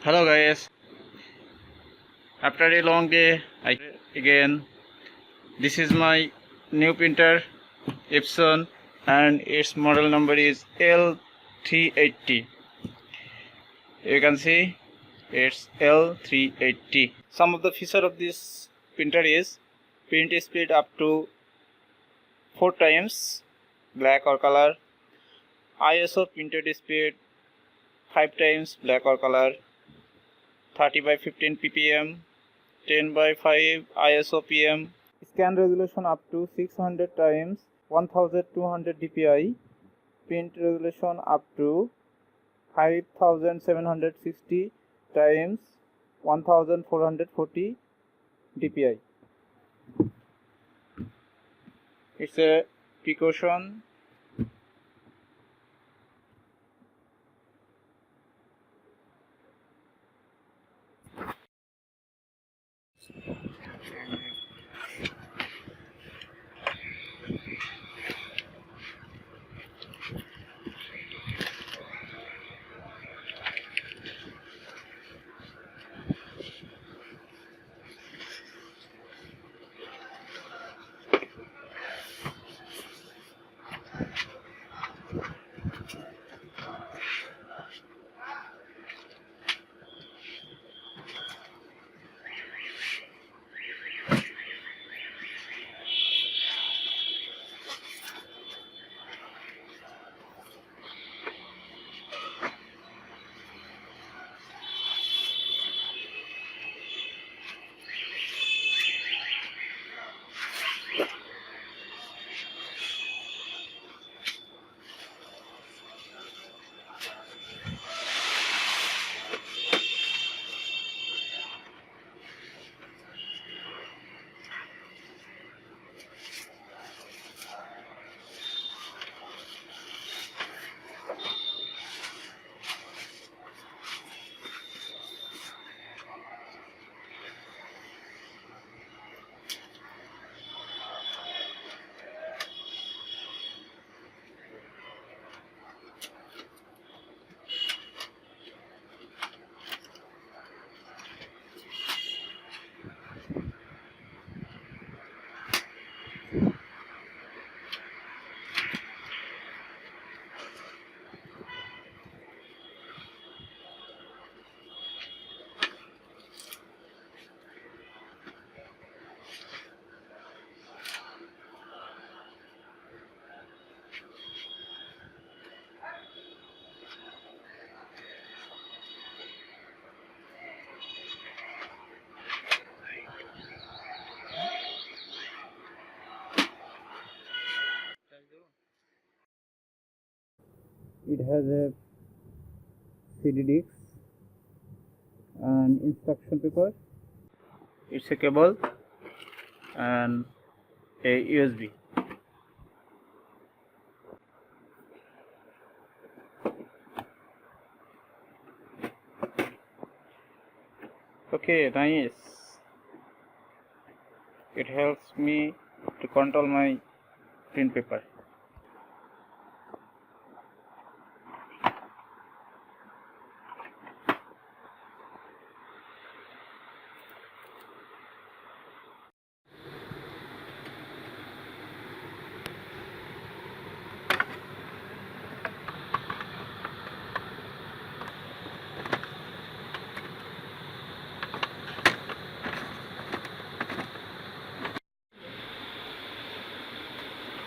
Hello guys, after a long day again. This is my new printer EPSON and its model number is L380. You can see it's L380. Some of the feature of this printer is print speed up to 4 times black or color, ISO printed speed 5 times black or color, 30 by 15 ppm, 10 by 5 ISO pm, scan resolution up to 600 times 1200 dpi, print resolution up to 5760 times 1440 dpi. It's a precaution. It has a CD disc and instruction paper. It's a cable and a USB. Okay, nice. It helps me to control my print paper.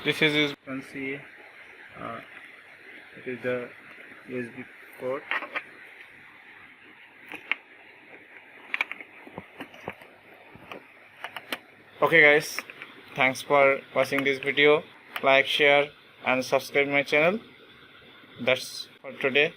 This is, you can see, it is the USB port. Okay guys, thanks for watching this video. Like, share and subscribe my channel. That's for today.